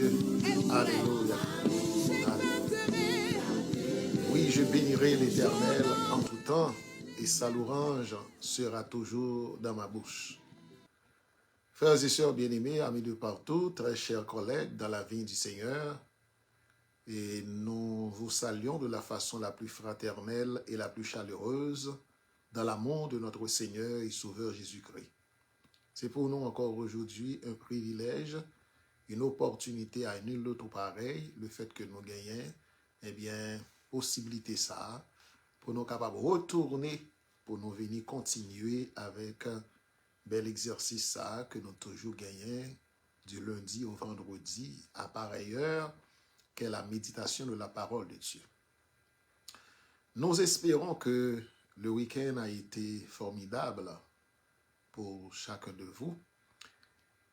Dieu. Alléluia. Alléluia. Oui, je bénirai l'Éternel en tout temps, et sa louange sera toujours dans ma bouche. Frères et sœurs bien-aimés, amis de partout, très chers collègues dans la vie du Seigneur, et nous vous saluons de la façon la plus fraternelle et la plus chaleureuse dans l'amour de notre Seigneur et Sauveur Jésus-Christ. C'est pour nous encore aujourd'hui un privilège, une opportunité à nul autre pareil, le fait que nous gagnons, eh bien, possibilité ça, pour nous capables de retourner, pour nous venir continuer avec un bel exercice ça que nous toujours gagnons du lundi au vendredi à pareille heure, qu'est la méditation de la parole de Dieu. Nous espérons que le week-end a été formidable pour chacun de vous.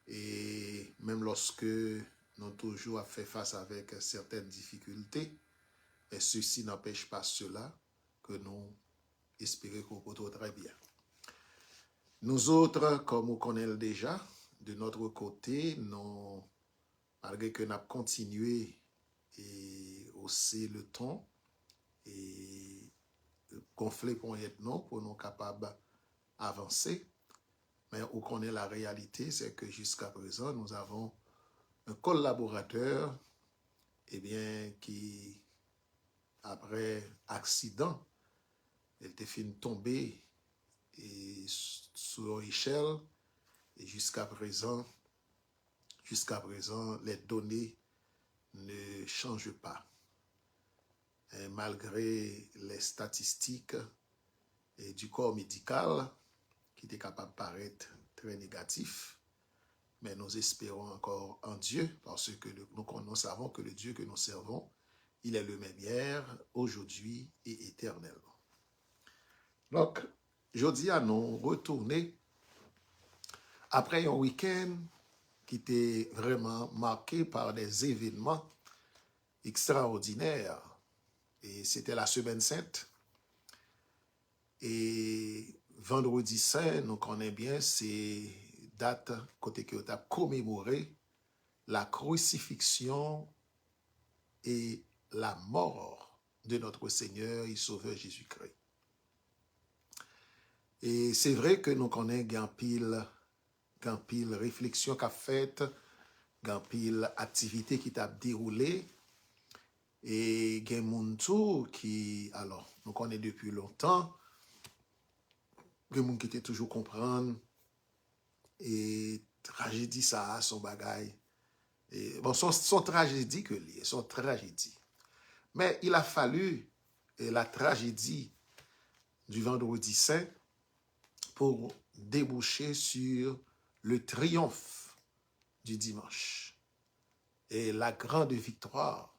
Et même lorsque nous avons toujours fait face avec certaines difficultés, et ceci n'empêche pas cela que nous espérons qu'on peut très bien. Nous autres, comme vous connaissez déjà, de notre côté, nous, malgré que nous avons continué et hausser le ton et gonfler pour nous capables d'avancer, mais on connaît la réalité, c'est que jusqu'à présent, nous avons un collaborateur eh bien, qui, après accident, il était fin tomber et sur l'échelle et jusqu'à présent, les données ne changent pas. Et malgré les statistiques et du corps médical qui étaient capables de paraître très négatifs, mais nous espérons encore en Dieu parce que nous savons que le Dieu que nous servons, il est le même hier, aujourd'hui et éternellement. Donc, je dis à nous retourner après un week-end qui était vraiment marqué par des événements extraordinaires. Et c'était la Semaine Sainte. Et vendredi saint, nous connaissons bien ces dates côté que nous avons commémoré la crucifixion et la mort de notre Seigneur et Sauveur Jésus-Christ. Et c'est vrai que nous connaissons grand pile réflexion qu'a faite, grand pile activité qui t'a déroulé, et gen moun tou qui, alors, nous connaissons depuis longtemps, gen moun qui était toujours comprendre, et tragédie ça, son bagay, et bon, son tragédie que lié, son tragédie. Mais il a fallu la tragédie du vendredi saint pour déboucher sur le triomphe du dimanche et la grande victoire,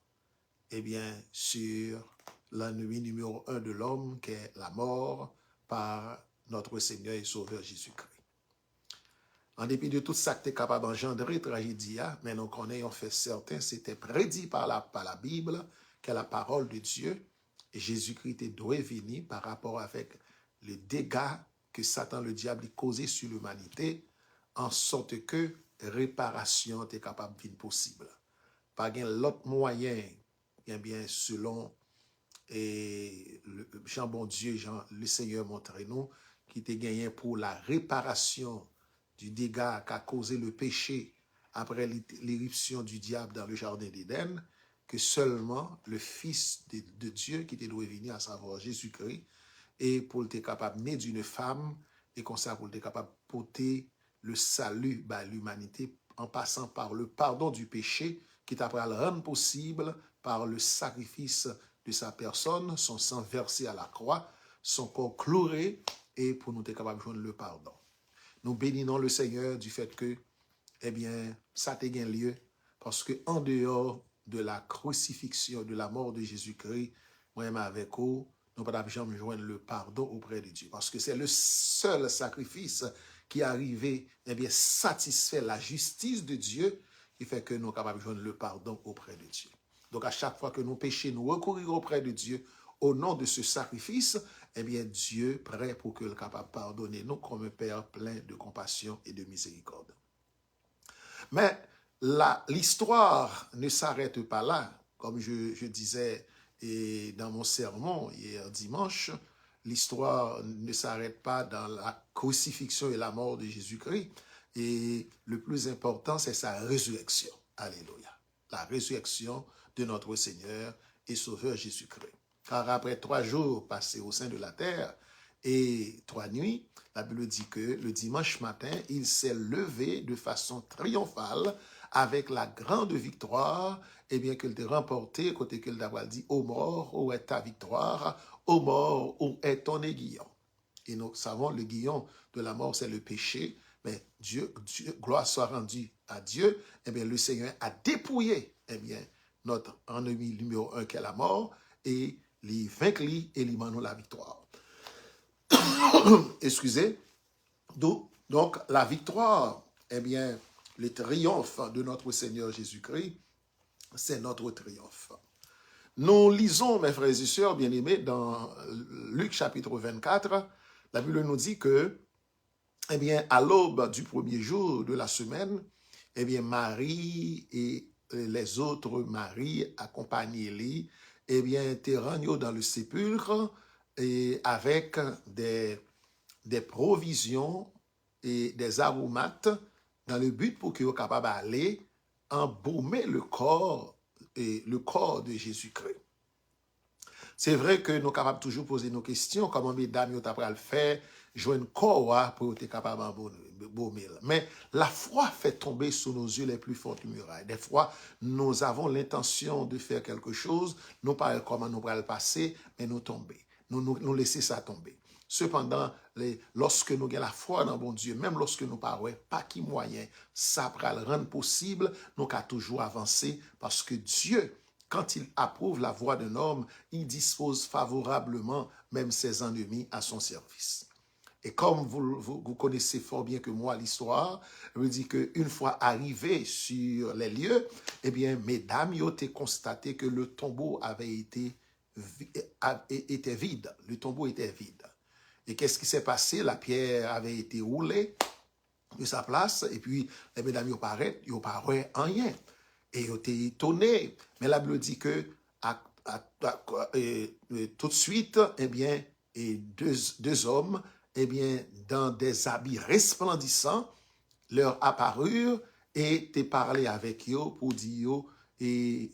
eh bien, sur l'ennemi numéro 1 de l'homme, qui est la mort par notre Seigneur et Sauveur Jésus-Christ. En dépit de tout ça que tu es capable d'engendrer, tragédie, mais nous connaissons fait certain, c'était prédit par la Bible, qu'est la parole de Dieu, et Jésus-Christ doit venir par rapport avec les dégâts que Satan, le diable, a causé sur l'humanité, en sorte que réparation est capable d'être possible. Pas l'autre moyen, eh bien, selon Jean bon Dieu, le Seigneur montre-nous, qui était gagné pour la réparation du dégât qu'a causé le péché après l'irruption du diable dans le jardin d'Éden, que seulement le Fils de Dieu qui était doit venir, à savoir Jésus-Christ, et pour être capable de naître d'une femme, et comme ça pour être capable de porter le salut à l'humanité en passant par le pardon du péché qui t'a le rendre possible par le sacrifice de sa personne, son sang versé à la croix, son corps cloué, et pour nous être capable de joindre le pardon. Nous bénissons le Seigneur du fait que, eh bien, ça a eu lieu, parce que en dehors de la crucifixion, de la mort de Jésus-Christ, moi-même avec vous, nous ne pouvons jamais joindre le pardon auprès de Dieu. Parce que c'est le seul sacrifice qui est arrivé, eh bien, satisfait la justice de Dieu, qui fait que nous sommes capables de joindre le pardon auprès de Dieu. Donc, à chaque fois que nous péchons, nous recourir auprès de Dieu au nom de ce sacrifice, eh bien, Dieu prêt pour que le capable de pardonner nous comme un Père plein de compassion et de miséricorde. Mais l'histoire ne s'arrête pas là. Comme je disais dans mon sermon hier dimanche, l'histoire ne s'arrête pas dans la crucifixion et la mort de Jésus-Christ. Et le plus important, c'est sa résurrection. Alléluia. La résurrection de notre Seigneur et Sauveur Jésus-Christ. Car après 3 jours passés au sein de la terre et 3 nuits, la Bible dit que le dimanche matin, il s'est levé de façon triomphale avec la grande victoire, et bien qu'il t'a remporté, côté qu'il t'a dit, ô mort, où est ta victoire? Ô mort, où est ton aiguillon? Et nous savons, le guillon de la mort, c'est le péché, mais Dieu, gloire soit rendue à Dieu, eh bien, le Seigneur a dépouillé, eh bien, notre ennemi numéro 1 qui est la mort, et les vaincre et lui manons la victoire. Excusez. Donc, la victoire, eh bien, le triomphe de notre Seigneur Jésus-Christ, c'est notre triomphe. Nous lisons, mes frères et sœurs bien-aimés, dans Luc chapitre 24, la Bible nous dit que, eh bien, à l'aube du premier jour de la semaine, eh bien, Marie et les autres Marie accompagnées, eh bien, étaient rendues dans le sépulcre et avec des provisions et des aromates dans le but pour qu'ils soient capables d'aller embaumer le corps de Jésus-Christ. C'est vrai que nous sommes capables de toujours poser nos questions, comment mesdames nous après le faire, joindre corps pour être capable d'embaumer. Mais la foi fait tomber sous nos yeux les plus fortes murailles. Des fois, nous avons l'intention de faire quelque chose, nous pas comment nous allons le passer, mais nous tomber. Nous laisser ça tomber. Cependant, lorsque nous avons la foi dans bon Dieu, même lorsque nous parlons, pas qui moyen, ça va le rendre possible, nous avons toujours avancé parce que Dieu, quand il approuve la voie d'un homme, il dispose favorablement même ses ennemis à son service. Et comme vous connaissez fort bien que moi l'histoire, je vous dis qu'une fois arrivé sur les lieux, eh bien, mesdames, ils ont constaté que le tombeau était vide. Le tombeau était vide. Et qu'est-ce qui s'est passé? La pierre avait été roulée de sa place, et puis les mesdames, ils n'ont pas rien. Et ils ont été étonnés. Mais la Bible dit que tout de suite, eh bien, et deux hommes, eh bien, dans des habits resplendissants, leur apparurent et te parlé avec eux pour dire, et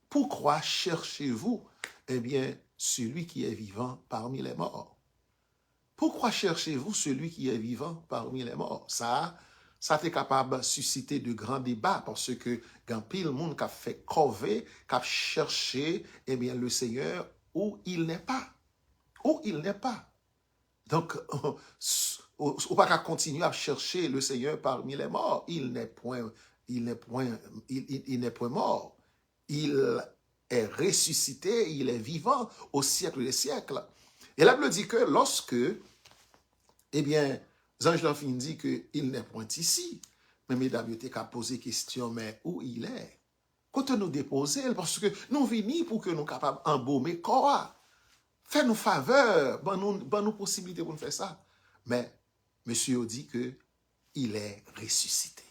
pourquoi cherchez-vous, eh bien, celui qui est vivant parmi les morts? Pourquoi cherchez-vous celui qui est vivant parmi les morts? Ça est capable de susciter de grands débats parce que quand pile monde qui a fait corvée, qui a cherché, eh bien, le Seigneur où il n'est pas. Où il n'est pas. Donc, on ne va pas continuer à chercher le Seigneur parmi les morts. Il n'est point mort. Il est ressuscité, il est vivant au siècle des siècles. Et la Bible dit que lorsque, eh bien, Ange d'Enfin dit qu'il n'est point ici, mais mesdames, vous avez posé question, mais où il est? Quand nous déposer, parce que nous venons pour que nous soyons capables d'embaumer quoi? Fais-nous faveur, nous possibilité pour nous faire ça. Mais monsieur dit que il est ressuscité.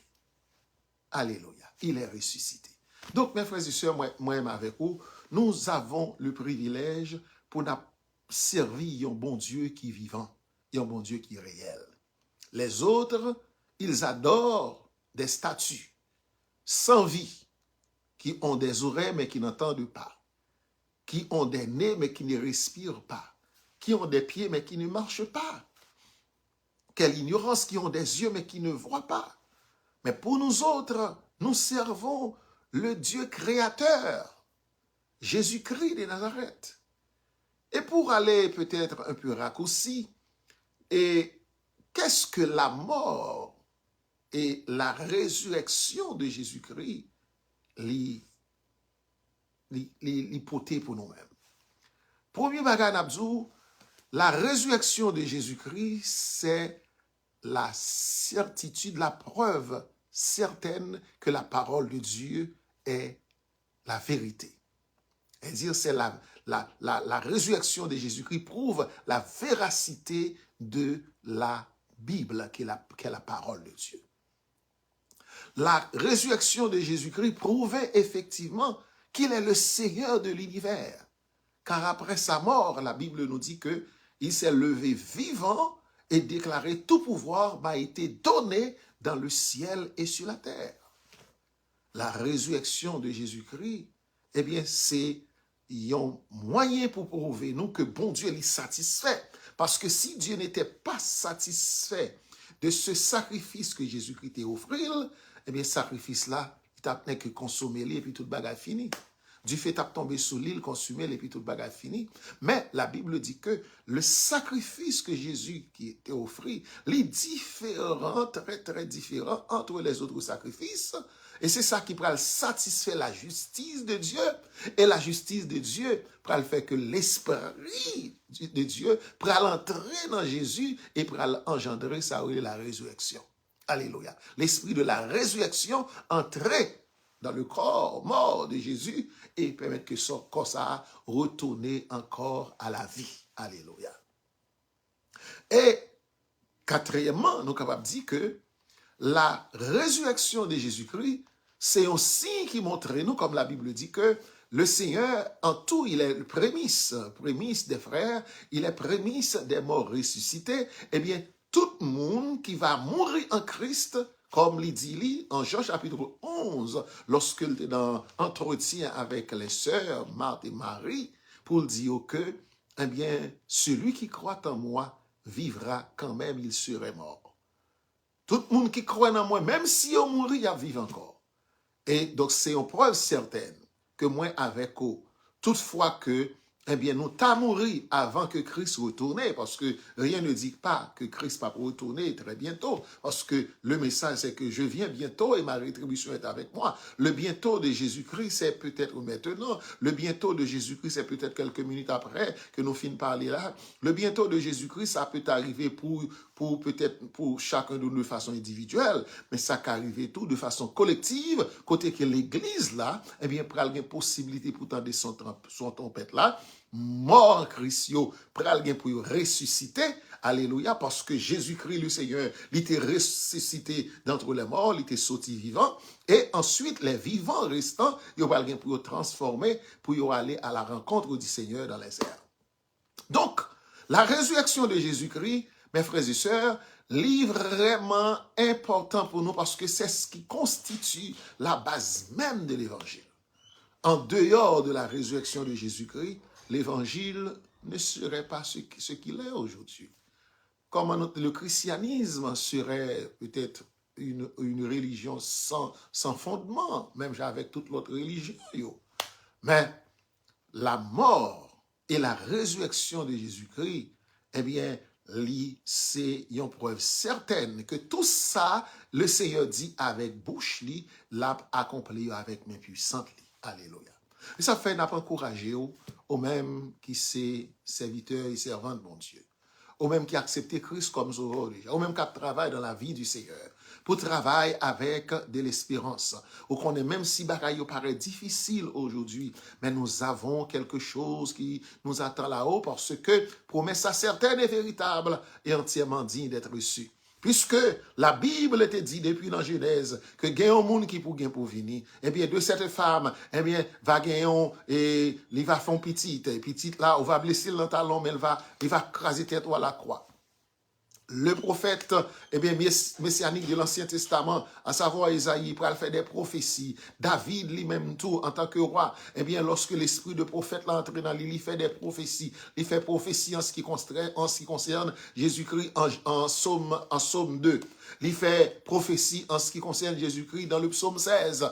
Alléluia, il est ressuscité. Donc, mes frères et sœurs, moi-même avec vous, nous avons le privilège pour nous servir un bon Dieu qui est vivant et un bon Dieu qui est réel. Les autres, ils adorent des statues sans vie, qui ont des oreilles mais qui n'entendent pas, qui ont des nez mais qui ne respirent pas, qui ont des pieds mais qui ne marchent pas. Quelle ignorance, qui ont des yeux mais qui ne voient pas. Mais pour nous autres, nous servons le Dieu créateur, Jésus-Christ de Nazareth. Et pour aller peut-être un peu raccourci, et qu'est-ce que la mort et la résurrection de Jésus-Christ l'hypothèse pour nous-mêmes? Premier bagage n'abzou, la résurrection de Jésus-Christ, c'est la certitude, la preuve certaine que la parole de Dieu est la vérité. C'est-à-dire, c'est la résurrection de Jésus-Christ prouve la véracité de la Bible, qui est la parole de Dieu. la résurrection de Jésus-Christ prouvait effectivement qu'il est le Seigneur de l'univers. Car après sa mort, la Bible nous dit que il s'est levé vivant et déclaré tout pouvoir m'a été donné dans le ciel et sur la terre. La résurrection de Jésus-Christ, eh bien, c'est un moyen pour prouver nous que bon Dieu est satisfait. Parce que si Dieu n'était pas satisfait de ce sacrifice que Jésus-Christ a offert, eh bien, sacrifice là, il n'a que consommer et puis toute bagarre fini. Du fait de tomber sous l'île, consumer et puis toute bagarre fini. Mais la Bible dit que le sacrifice que Jésus qui était offert, les différents, très très différents entre les autres sacrifices, et c'est ça qui pourra satisfaire la justice de Dieu. Et la justice de Dieu pourra faire que l'esprit de Diu pourra entrer dans Jésus et pourra engendrer ça, la résurrection. Alléluia. L'esprit de la résurrection entrait dans le corps mort de Jésus et permettre que son corps ça retourne encore à la vie. Alléluia. Et quatrièmement, nous sommes capables de dire que la résurrection de Jésus-Christ, c'est un signe qui montre nous, comme la Bible dit, que le Seigneur, en tout, il est le prémisse des frères, il est prémisse des morts ressuscités. Eh bien, tout le monde qui va mourir en Christ, comme il dit en Jean chapitre 11, lorsqu'il était dans entretien avec les sœurs Marthe et Marie, pour dire que, eh bien, celui qui croit en moi vivra quand même, il serait mort. Tout le monde qui croit en moi, même si on mourit, il vit encore. Et donc, c'est une preuve certaine que moi, avec eux, toutefois que, eh bien, nous t'as mouru avant que Christ retourne, parce que rien ne dit pas que Christ va retourner très bientôt, parce que le message, c'est que je viens bientôt et ma rétribution est avec moi. Le bientôt de Jésus-Christ, c'est peut-être maintenant. Le bientôt de Jésus-Christ, c'est peut-être quelques minutes après que nous finissons par parler là. Le bientôt de Jésus-Christ, ça peut arriver peut-être pour chacun de nous de façon individuelle, mais ça peut arriver tout de façon collective, côté que l'Église là, eh bien, pral une possibilité pour tendre son trompette là, mort en Christ, pral gen pour ressusciter, alléluia, parce que Jésus-Christ le Seigneur, il était ressuscité d'entre les morts, il était sorti vivant, et ensuite les vivants restants, ils pral gen pour transformer, pour aller à la rencontre du Seigneur dans les airs. Donc, la résurrection de Jésus-Christ, mes frères et sœurs, est vraiment important pour nous parce que c'est ce qui constitue la base même de l'évangile. En dehors de la résurrection de Jésus-Christ, l'évangile ne serait pas ce qu'il est aujourd'hui. Comme le christianisme serait peut-être une religion sans fondement, même avec toute l'autre religion. Mais la mort et la résurrection de Jésus-Christ, eh bien, c'est une preuve certaine que tout ça, le Seigneur dit avec bouche, l'a accompli avec main puissante. Alléluia. Et ça fait n'a pas encouragé au même qui c'est serviteur et servant de mon Dieu, au même qui a accepté Christ comme sauveur déjà, au même qui travaille dans la vie du Seigneur, pour travailler avec de l'espérance. Ou qu'on est même si bagaille paraît difficile aujourd'hui, mais nous avons quelque chose qui nous attend là-haut parce que promesse certaine et véritable et entièrement digne d'être reçue. Puisque la Bible était dit depuis dans Genèse que il y a un monde qui pour venir, eh bien de cette femme, eh bien va gagner et il va faire petite là, on va blesser le talon, mais il va craser tête à la croix. Le prophète, eh bien, messianique de l'Ancien Testament, à savoir Isaïe, pour faire des prophéties. David, lui-même tout, en tant que roi, eh bien, lorsque l'esprit de prophète l'a entré dans lui, il fait des prophéties. Il fait prophétie en ce qui concerne Jésus-Christ en psaume 2. Il fait prophétie en ce qui concerne Jésus-Christ dans le psaume 16.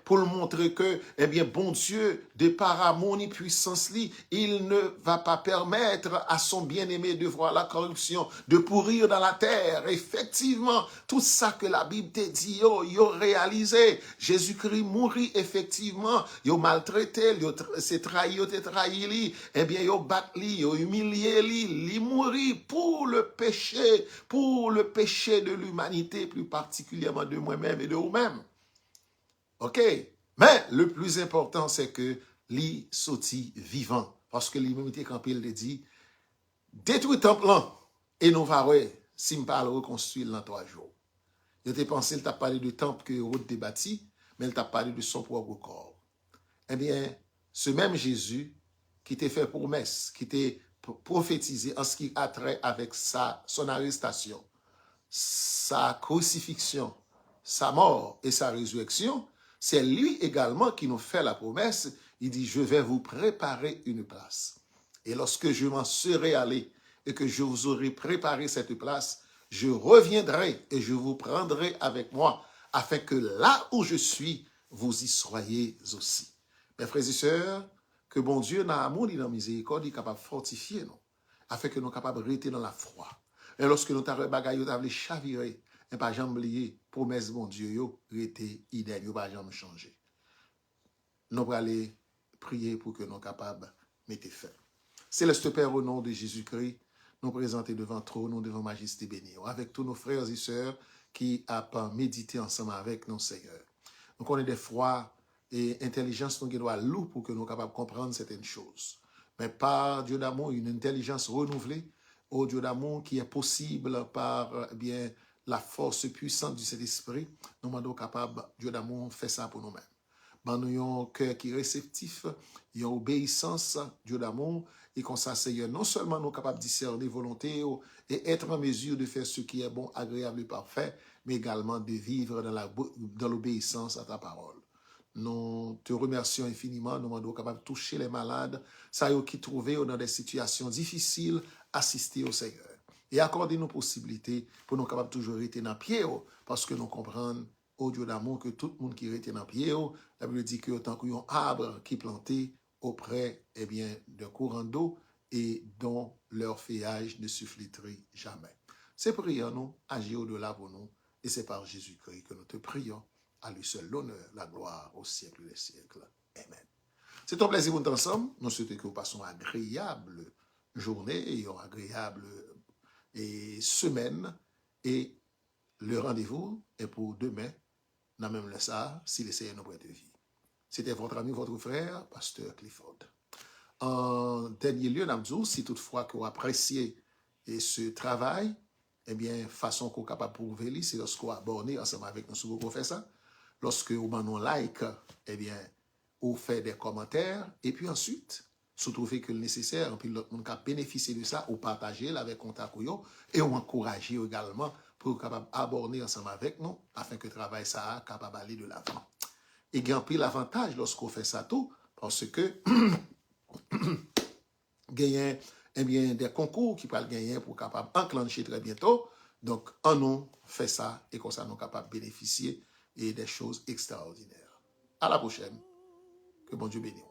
Pour le montrer que, eh bien, bon Dieu, de par amour et puissance, il ne va pas permettre à son bien-aimé de voir la corruption, de pourrir dans la terre. Effectivement, tout ça que la Bible te dit, yo réalisé. Jésus-Christ mourit effectivement, yo maltraité, yo s'est trahi, yo te trahi, eh bien, yo bat li, yo humilié li mourit pour le péché de l'humanité, plus particulièrement de moi-même et de vous-même. OK? Mais le plus important, c'est que li sorti vivant. Parce que l'humanité, quand il le dit, détruit temple et nous va si me parle reconstruire dans 3 jours. Il t'a pensé, il t'a parlé de temple que route des bâtis, mais il t'a parlé de son propre corps. Eh bien, ce même Jésus qui t'a fait promesse, qui t'a prophétisé en ce qui a trait avec son arrestation, sa crucifixion, sa mort et sa résurrection, c'est lui également qui nous fait la promesse. Il dit, je vais vous préparer une place. Et lorsque je m'en serai allé et que je vous aurai préparé cette place, je reviendrai et je vous prendrai avec moi, afin que là où je suis, vous y soyez aussi. Mes frères et sœurs, que bon Dieu, dans l'amour et dans la miséricorde, est capable de fortifier nous, afin que nous soyons capables de rester dans la foi. Et lorsque nous avons bagaille, nous avons chaviré, et pas jamais oublier, promesse bon Dieu, yo, rete idem, yo pas jamais changer. Nous allons aller prier pour que nous soyons capables de mettre fin. Céleste Père, au nom de Jésus-Christ, nous présenter devant trop, nous devant Majesté bénie, avec tous nos frères et sœurs qui ont médité ensemble avec nos Seigneurs. Nous connaissons des fois et intelligence nous doit louer pour que nous soyons capables de comprendre certaines choses. Mais par Dieu d'amour, une intelligence renouvelée, au Dieu d'amour qui est possible par bien la force puissante du Saint-Esprit, nous sommes capables, Dieu d'amour, faire ça pour nous-mêmes. Ben, nous avons un cœur qui est réceptif, une obéissance, Dieu d'amour, et qu'on Seigneur, non seulement nous sommes capables de discerner volonté et être en mesure de faire ce qui est bon, agréable et parfait, mais également de vivre dans l'obéissance à ta parole. Nous te remercions infiniment, nous sommes capables de toucher les malades, ça y est qui trouvé dans des situations difficiles, assister au Seigneur. Et accorder nos possibilités pour nous capables toujours rester dans pied, parce que nous comprenons, au Dieu d'amour, que tout le monde qui reste dans pied, la Bible dit que autant qu'un arbre qui est planté auprès d'un courant d'eau et dont leur feuillage ne se flétrit jamais. C'est prions nous, agir au-delà pour nous, et c'est par Jésus-Christ que nous te prions. À lui seul l'honneur, la gloire au siècle des siècles. Amen. C'est un plaisir pour nous ensemble. Nous souhaitons que vous passez une agréable journée et une agréable semaine. Et le rendez-vous est pour demain, dans même le ça, si le Seigneur nous prête vie. C'était votre ami, votre frère, Pasteur Clifford. En dernier lieu, Namdou, si toutefois que vous appréciez ce travail, eh bien, façon qu'on est capable de prouver, c'est lorsqu'on abonne ensemble avec nous sur vous faire ça. Lorsque vous nous like, eh bien, vous faites des commentaires, et puis ensuite, si vous trouvez que le nécessaire, puis l'autre monde a bénéficié de ça, ou partagez avec contact et on encourage également pour capable abonner ensemble avec nous, afin que le travail ça capable d'aller de l'avant. Et il y a un pile l'avantage lorsqu'on fait ça tout, parce que gagner des concours qui peuvent gagner pour capable enclencher très bientôt. Donc, en nous, fait ça et comme ça, nous capables de bénéficier et des choses extraordinaires. À la prochaine. Que bon Dieu bénisse.